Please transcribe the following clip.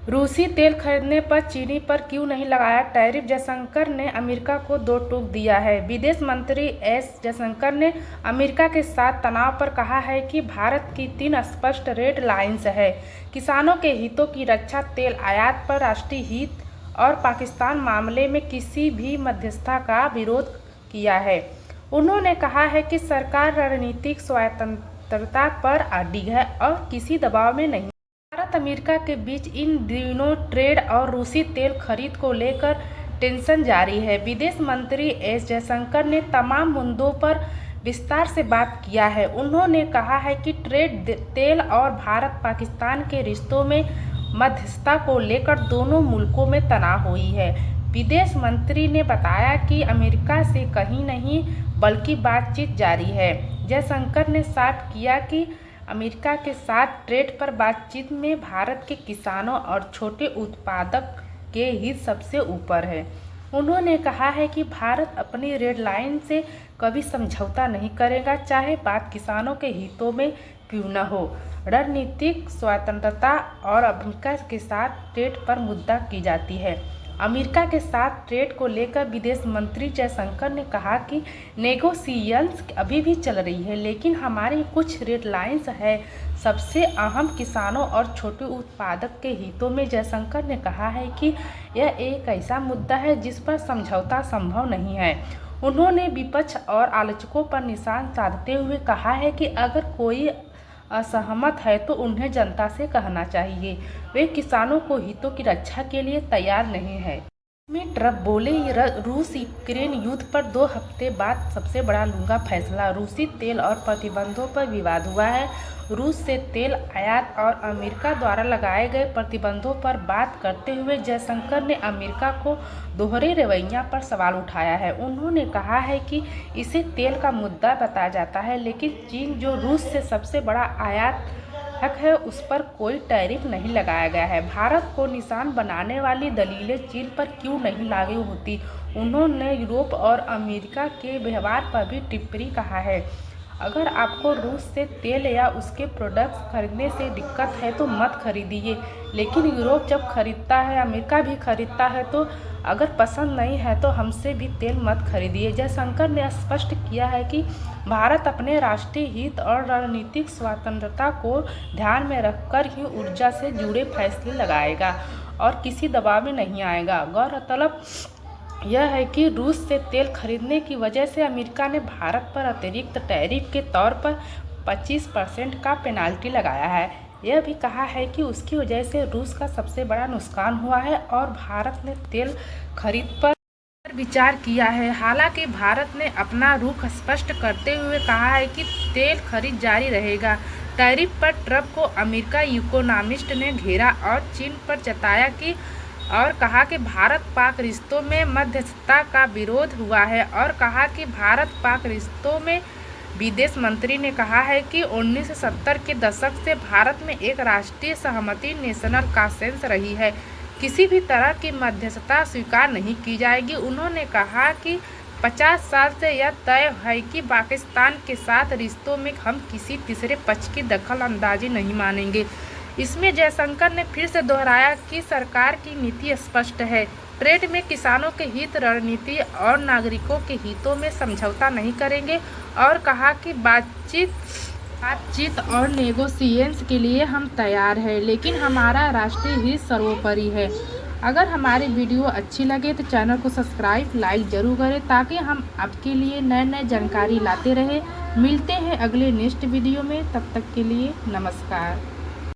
रूसी तेल खरीदने पर चीनी पर क्यों नहीं लगाया टैरिफ, जयशंकर ने अमेरिका को दो टूक दिया है। विदेश मंत्री एस जयशंकर ने अमेरिका के साथ तनाव पर कहा है कि भारत की 3 स्पष्ट रेड लाइन्स है। किसानों के हितों की रक्षा, तेल आयात पर राष्ट्रीय हित और पाकिस्तान मामले में किसी भी मध्यस्थता का विरोध किया है। उन्होंने कहा है कि सरकार रणनीतिक स्वतंत्रता पर अडिग है और किसी दबाव में नहीं। भारत अमेरिका के बीच इन दिनों ट्रेड और रूसी तेल खरीद को लेकर टेंशन जारी है। विदेश मंत्री एस जयशंकर ने तमाम मुद्दों पर विस्तार से बात किया है। उन्होंने कहा है कि ट्रेड, तेल और भारत पाकिस्तान के रिश्तों में मध्यस्थता को लेकर दोनों मुल्कों में तनाव हुई है। विदेश मंत्री ने बताया कि अमेरिका से कहीं नहीं बल्कि बातचीत जारी है। जयशंकर ने साफ किया कि अमेरिका के साथ ट्रेड पर बातचीत में भारत के किसानों और छोटे उत्पादक के हित सबसे ऊपर है। उन्होंने कहा है कि भारत अपनी रेड लाइन से कभी समझौता नहीं करेगा, चाहे बात किसानों के हितों में क्यों न हो। रणनीतिक स्वतंत्रता और अमेरिका के साथ ट्रेड पर मुद्दा की जाती है। अमेरिका के साथ ट्रेड को लेकर विदेश मंत्री जयशंकर ने कहा कि नेगोशिएशंस अभी भी चल रही है, लेकिन हमारी कुछ रेड लाइन्स है, सबसे अहम किसानों और छोटे उत्पादक के हितों में। जयशंकर ने कहा है कि यह एक ऐसा मुद्दा है जिस पर समझौता संभव नहीं है। उन्होंने विपक्ष और आलोचकों पर निशाना साधते हुए कहा है कि अगर कोई असहमत है तो उन्हें जनता से कहना चाहिए, वे किसानों को हितों की रक्षा के लिए तैयार नहीं है। में ट्रंप बोले, रूस यूक्रेन युद्ध पर 2 हफ्ते बाद सबसे बड़ा लूंगा फैसला। रूसी तेल और प्रतिबंधों पर विवाद हुआ है। रूस से तेल आयात और अमेरिका द्वारा लगाए गए प्रतिबंधों पर बात करते हुए जयशंकर ने अमेरिका को दोहरे रवैया पर सवाल उठाया है। उन्होंने कहा है कि इसे तेल का मुद्दा बताया जाता है, लेकिन चीन, जो रूस से सबसे बड़ा आयातक है, उस पर कोई टैरिफ नहीं लगाया गया है। भारत को निशान बनाने वाली दलीलें चीन पर क्यों नहीं लागू होती। उन्होंने यूरोप और अमेरिका के व्यवहार पर भी टिप्पणी कहा है। अगर आपको रूस से तेल या उसके प्रोडक्ट्स खरीदने से दिक्कत है तो मत खरीदिए, लेकिन यूरोप जब खरीदता है, अमेरिका भी खरीदता है, तो अगर पसंद नहीं है तो हमसे भी तेल मत खरीदिए। जयशंकर ने स्पष्ट किया है कि भारत अपने राष्ट्रीय हित और रणनीतिक स्वतंत्रता को ध्यान में रखकर ही ऊर्जा से जुड़े फैसले लगाएगा और किसी दबाव में नहीं आएगा। गौरतलब यह है कि रूस से तेल खरीदने की वजह से अमेरिका ने भारत पर अतिरिक्त टैरिफ के तौर पर 25% का पेनाल्टी लगाया है। यह भी कहा है कि उसकी वजह से रूस का सबसे बड़ा नुकसान हुआ है और भारत ने तेल खरीद पर विचार किया है। हालांकि भारत ने अपना रुख स्पष्ट करते हुए कहा है कि तेल खरीद जारी रहेगा। टैरिफ पर ट्रंप को अमेरिका इकोनॉमिस्ट ने घेरा और चीन पर जताया कि और कहा कि भारत पाक रिश्तों में मध्यस्थता का विरोध हुआ है और कहा कि भारत पाक रिश्तों में। विदेश मंत्री ने कहा है कि 1970 के दशक से भारत में एक राष्ट्रीय सहमति, नेशनल कॉन्सेंसस रही है। किसी भी तरह की मध्यस्थता स्वीकार नहीं की जाएगी। उन्होंने कहा कि 50 साल से यह तय है कि पाकिस्तान के साथ रिश्तों में हम किसी तीसरे पक्ष की दखल अंदाजी नहीं मानेंगे। इसमें जयशंकर ने फिर से दोहराया कि सरकार की नीति स्पष्ट है, ट्रेड में किसानों के हित, रणनीति और नागरिकों के हितों में समझौता नहीं करेंगे और कहा कि बातचीत और नेगोशिएशंस के लिए हम तैयार हैं, लेकिन हमारा राष्ट्रीय हित सर्वोपरि है। अगर हमारी वीडियो अच्छी लगे तो चैनल को सब्सक्राइब, लाइक जरूर करें ताकि हम आपके लिए नए जानकारी लाते रहें। मिलते हैं अगले नेक्स्ट वीडियो में, तब तक के लिए नमस्कार।